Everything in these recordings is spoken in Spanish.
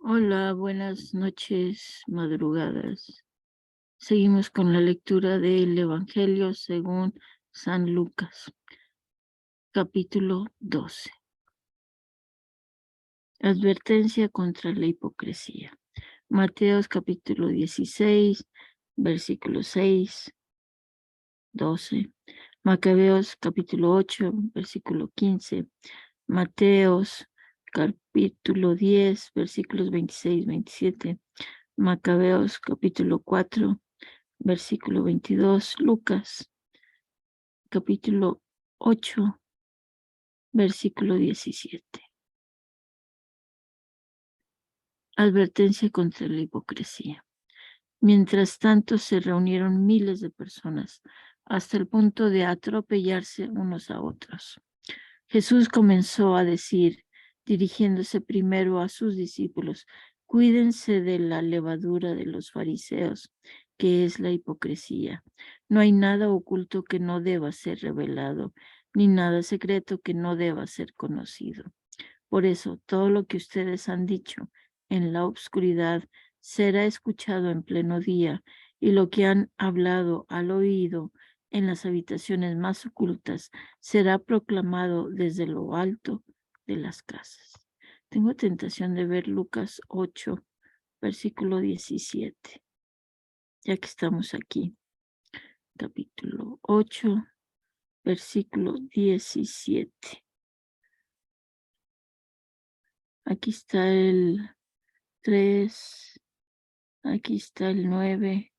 Hola, buenas noches, madrugadas. Seguimos con la lectura del Evangelio según San Lucas, capítulo 12. Advertencia contra la hipocresía. Mateos capítulo 16, versículos 6, 12. Macabeos capítulo 8, versículo 15. Mateos capítulo 10, versículos 26, 27. Macabeos capítulo 4, versículo 22, Lucas, capítulo 8, versículo 17. Advertencia contra la hipocresía. Mientras tanto se reunieron miles de personas hasta el punto de atropellarse unos a otros. Jesús comenzó a decir, dirigiéndose primero a sus discípulos, cuídense de la levadura de los fariseos, que es la hipocresía. No hay nada oculto que no deba ser revelado, ni nada secreto que no deba ser conocido. Por eso, todo lo que ustedes han dicho en la oscuridad será escuchado en pleno día, y lo que han hablado al oído en las habitaciones más ocultas será proclamado desde lo alto de las casas. Tengo tentación de ver Lucas 8, versículo 17, ya que estamos aquí. Capítulo 8, versículo 17. Aquí está el 3, aquí está el 9,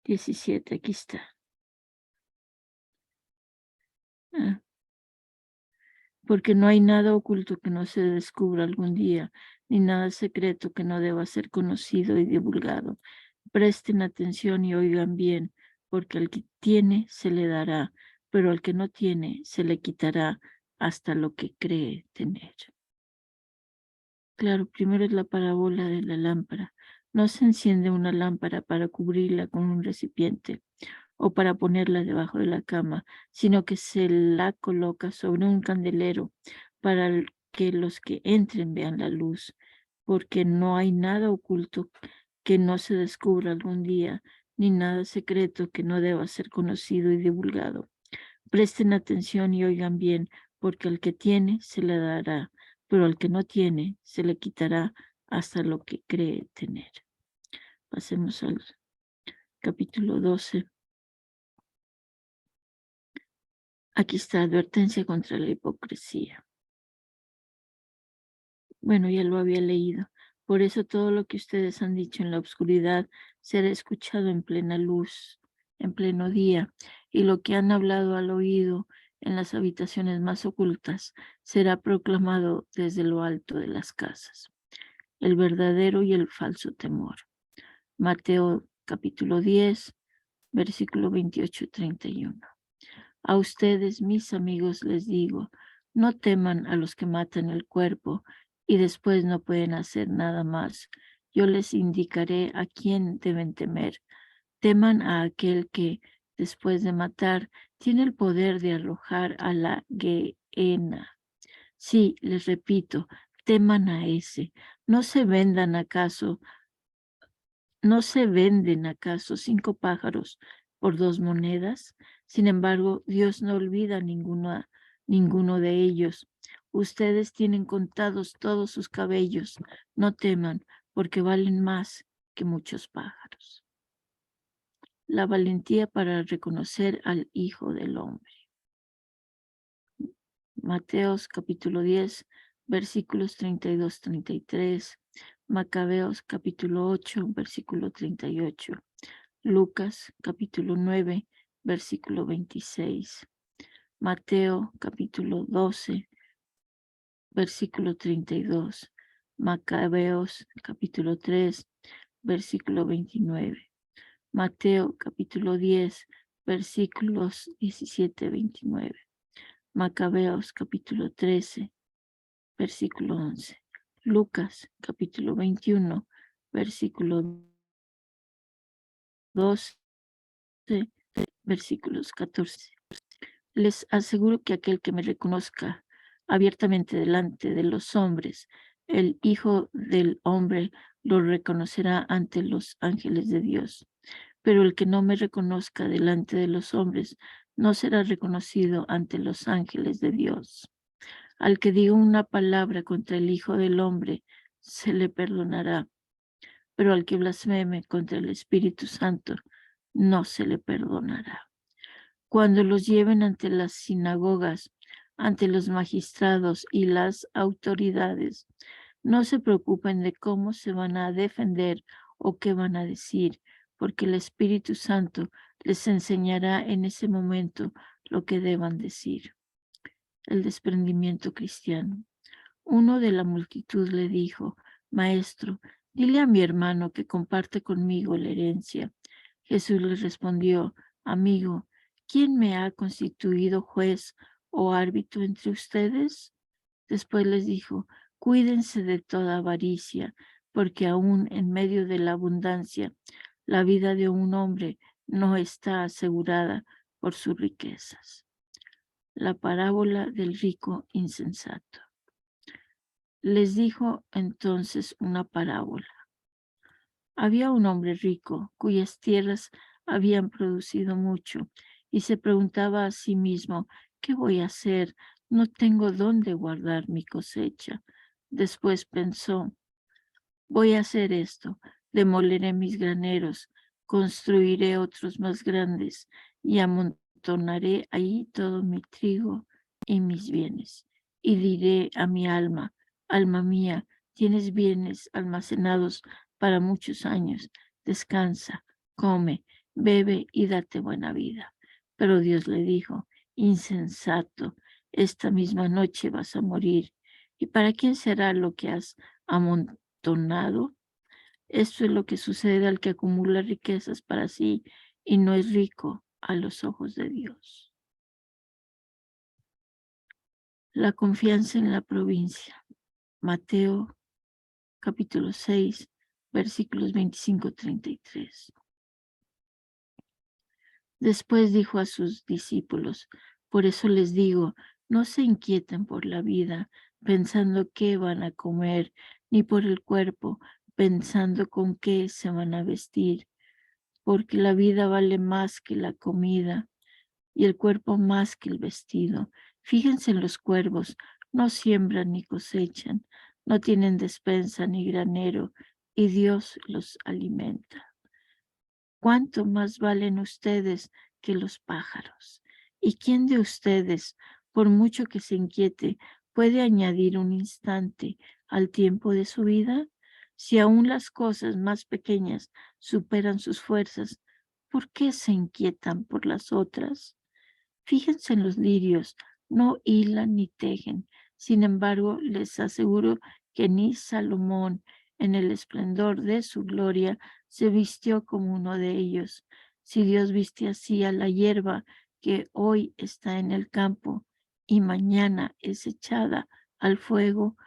17, aquí está. Ah, porque no hay nada oculto que no se descubra algún día, ni nada secreto que no deba ser conocido y divulgado. Presten atención y oigan bien, porque al que tiene se le dará, pero al que no tiene se le quitará hasta lo que cree tener. Claro, primero es la parábola de la lámpara. No se enciende una lámpara para cubrirla con un recipiente o para ponerla debajo de la cama, sino que se la coloca sobre un candelero para que los que entren vean la luz, porque no hay nada oculto que no se descubra algún día, ni nada secreto que no deba ser conocido y divulgado. Presten atención y oigan bien, porque al que tiene se le dará, pero al que no tiene se le quitará hasta lo que cree tener. Pasemos al capítulo 12. Aquí está, advertencia contra la hipocresía. Bueno, ya lo había leído. Por eso todo lo que ustedes han dicho en la oscuridad será escuchado en plena luz, en pleno día, y lo que han hablado al oído en las habitaciones más ocultas será proclamado desde lo alto de las casas. El verdadero y el falso temor. Mateo capítulo 10, versículo 28 y 31. A ustedes, mis amigos, les digo, no teman a los que matan el cuerpo y después no pueden hacer nada más. Yo les indicaré a quién deben temer. Teman a aquel que, después de matar, tiene el poder de arrojar a la gehenna. Sí, les repito, teman a ese. ¿No se venden acaso 5 pájaros por 2 monedas? Sin embargo, Dios no olvida ninguno de ellos. Ustedes tienen contados todos sus cabellos. No teman, porque valen más que muchos pájaros. La valentía para reconocer al Hijo del Hombre. Mateos capítulo 10, versículos 32, 33. Macabeos capítulo 8, versículo 38. Lucas capítulo 9, versículo 26. Mateo capítulo 12, versículo 32. Macabeos capítulo 3, versículo 29. Mateo capítulo 10, versículos 17, 29. Macabeos capítulo 13, versículo 11. Lucas capítulo 21, versículo 12, versículos 14. Les aseguro que aquel que me reconozca abiertamente delante de los hombres, el Hijo del Hombre lo reconocerá ante los ángeles de Dios. Pero el que no me reconozca delante de los hombres no será reconocido ante los ángeles de Dios. Al que diga una palabra contra el Hijo del Hombre, se le perdonará, pero al que blasfeme contra el Espíritu Santo, no se le perdonará. Cuando los lleven ante las sinagogas, ante los magistrados y las autoridades, no se preocupen de cómo se van a defender o qué van a decir, porque el Espíritu Santo les enseñará en ese momento lo que deban decir. El desprendimiento cristiano. Uno de la multitud le dijo: Maestro, dile a mi hermano que comparte conmigo la herencia. Jesús le respondió: Amigo, ¿quién me ha constituido juez o árbitro entre ustedes? Después les dijo: Cuídense de toda avaricia, porque aún en medio de la abundancia, la vida de un hombre no está asegurada por sus riquezas. La parábola del rico insensato. Les dijo entonces una parábola. Había un hombre rico cuyas tierras habían producido mucho y se preguntaba a sí mismo: ¿qué voy a hacer? No tengo dónde guardar mi cosecha. Después pensó: voy a hacer esto: demoleré mis graneros, construiré otros más grandes y amontonaré ahí todo mi trigo y mis bienes. Y diré a mi alma: alma mía, tienes bienes almacenados para muchos años. Descansa, come, bebe y date buena vida. Pero Dios le dijo: insensato, esta misma noche vas a morir. ¿Y para quién será lo que has amontonado? Esto es lo que sucede al que acumula riquezas para sí y no es rico a los ojos de Dios. La confianza en la provincia. Mateo capítulo 6, versículos 25-33. Después dijo a sus discípulos: por eso les digo, no se inquieten por la vida, pensando qué van a comer, ni por el cuerpo, pensando con qué se van a vestir, porque la vida vale más que la comida y el cuerpo más que el vestido. Fíjense en los cuervos: no siembran ni cosechan, no tienen despensa ni granero, y Dios los alimenta. ¿Cuánto más valen ustedes que los pájaros? ¿Y quién de ustedes, por mucho que se inquiete, puede añadir un instante al tiempo de su vida? Si aún las cosas más pequeñas superan sus fuerzas, ¿por qué se inquietan por las otras? Fíjense en los lirios: no hilan ni tejen. Sin embargo, les aseguro que ni Salomón, en el esplendor de su gloria, se vistió como uno de ellos. Si Dios viste así a la hierba que hoy está en el campo y mañana es echada al fuego,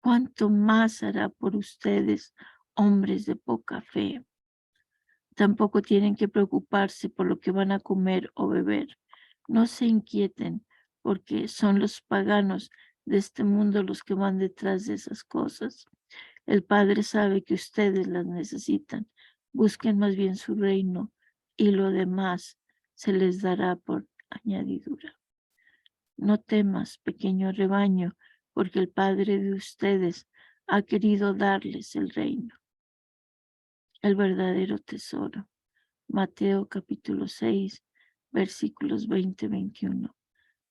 ¿cuánto más hará por ustedes, hombres de poca fe? Tampoco tienen que preocuparse por lo que van a comer o beber. No se inquieten, porque son los paganos de este mundo los que van detrás de esas cosas. El Padre sabe que ustedes las necesitan. Busquen más bien su reino y lo demás se les dará por añadidura. No temas, pequeño rebaño, porque el Padre de ustedes ha querido darles el reino, el verdadero tesoro. Mateo capítulo 6, versículos 20-21.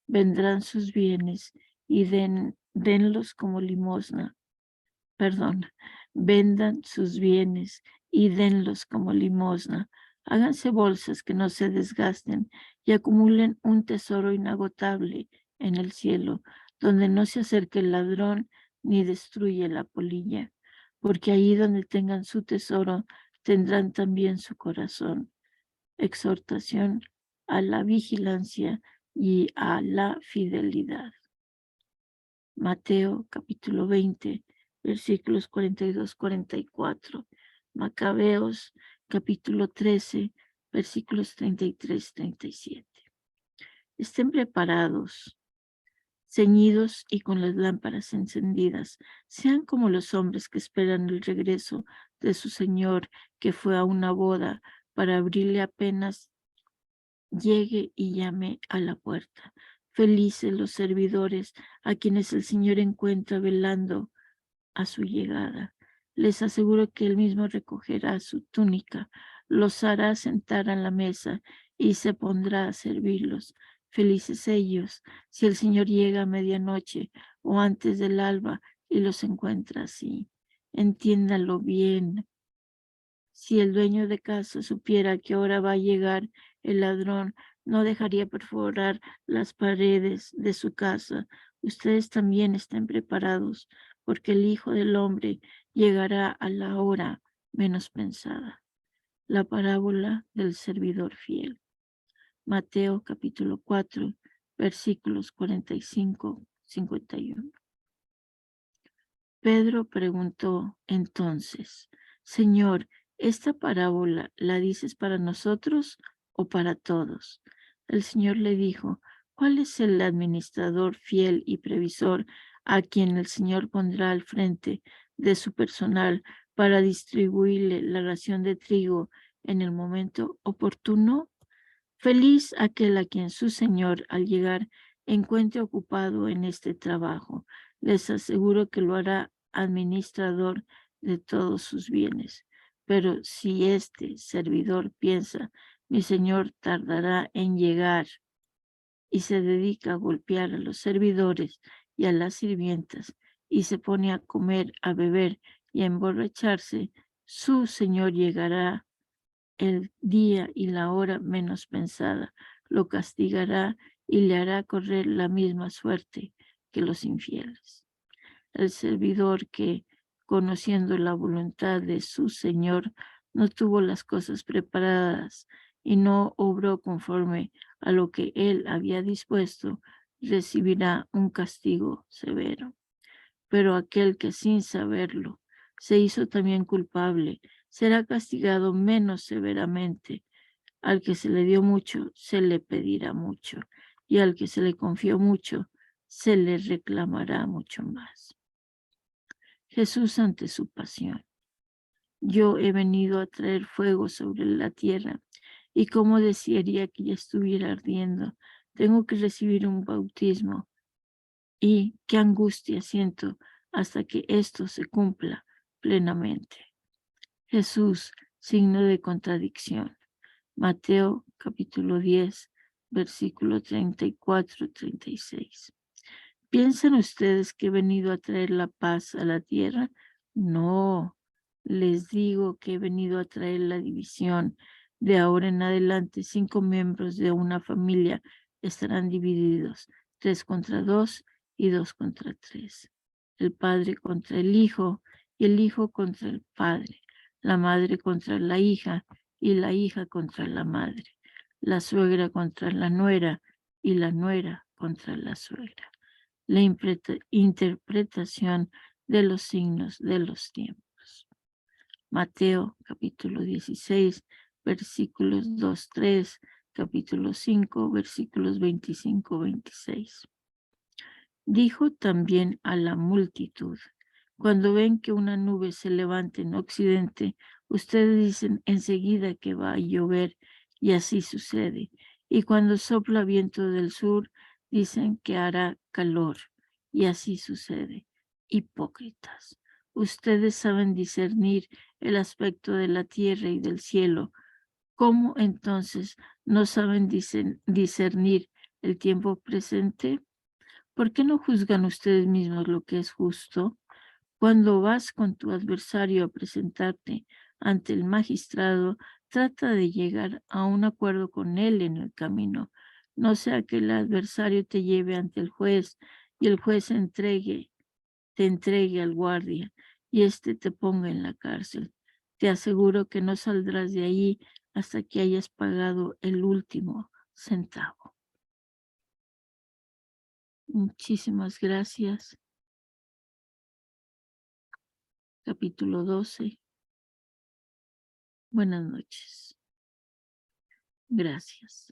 Vendrán sus bienes y denlos como limosna. Vendan sus bienes y denlos como limosna. Háganse bolsas que no se desgasten y acumulen un tesoro inagotable en el cielo, donde no se acerque el ladrón ni destruye la polilla, porque ahí donde tengan su tesoro tendrán también su corazón. Exhortación a la vigilancia y a la fidelidad. Mateo capítulo 20, versículos 42-44. Macabeos capítulo 13, versículos 33-37. Estén preparados, ceñidos y con las lámparas encendidas. Sean como los hombres que esperan el regreso de su Señor, que fue a una boda, para abrirle apenas llegue y llame a la puerta. Felices los servidores a quienes el Señor encuentra velando a su llegada. Les aseguro que él mismo recogerá su túnica, los hará sentar a la mesa y se pondrá a servirlos. Felices ellos si el Señor llega a medianoche o antes del alba y los encuentra así. Entiéndalo bien. Si el dueño de casa supiera que ahora va a llegar el ladrón, no dejaría perforar las paredes de su casa. Ustedes también estén preparados, porque el Hijo del Hombre llegará a la hora menos pensada. La parábola del servidor fiel. Mateo capítulo 4, versículos 45-51. Pedro preguntó entonces: Señor, ¿esta parábola la dices para nosotros o para todos? El Señor le dijo: ¿Cuál es el administrador fiel y previsor a quien el Señor pondrá al frente de su personal para distribuirle la ración de trigo en el momento oportuno? Feliz aquel a quien su Señor, al llegar, encuentre ocupado en este trabajo. Les aseguro que lo hará administrador de todos sus bienes. Pero si este servidor piensa, mi Señor tardará en llegar, y se dedica a golpear a los servidores y a las sirvientas, y se pone a comer, a beber y a emborracharse, su Señor llegará el día y la hora menos pensada, lo castigará y le hará correr la misma suerte que los infieles. El servidor que, conociendo la voluntad de su Señor, no tuvo las cosas preparadas y no obró conforme a lo que él había dispuesto, recibirá un castigo severo. Pero aquel que sin saberlo se hizo también culpable, será castigado menos severamente. Al que se le dio mucho, se le pedirá mucho, y al que se le confió mucho, se le reclamará mucho más. Jesús ante su pasión. Yo he venido a traer fuego sobre la tierra, y como desearía que ya estuviera ardiendo. Tengo que recibir un bautismo, y qué angustia siento hasta que esto se cumpla plenamente. Jesús, signo de contradicción. Mateo capítulo 10, versículo 34-36. ¿Piensan ustedes que he venido a traer la paz a la tierra? No, les digo que he venido a traer la división. De ahora en adelante, 5 miembros de una familia estarán divididos, 3 contra 2 y 2 contra 3. El padre contra el hijo y el hijo contra el padre, la madre contra la hija y la hija contra la madre, la suegra contra la nuera y la nuera contra la suegra. La interpretación de los signos de los tiempos. Mateo capítulo 16, versículos 2-3, capítulo 5, versículos 25-26. Dijo también a la multitud: cuando ven que una nube se levanta en occidente, ustedes dicen enseguida que va a llover, y así sucede. Y cuando sopla viento del sur, dicen que hará calor, y así sucede. Hipócritas, ustedes saben discernir el aspecto de la tierra y del cielo. ¿Cómo entonces no saben discernir el tiempo presente? ¿Por qué no juzgan ustedes mismos lo que es justo? Cuando vas con tu adversario a presentarte ante el magistrado, trata de llegar a un acuerdo con él en el camino. No sea que el adversario te lleve ante el juez y el juez te entregue al guardia y éste te ponga en la cárcel. Te aseguro que no saldrás de allí hasta que hayas pagado el último centavo. Muchísimas gracias. Capítulo 12. Buenas noches. Gracias.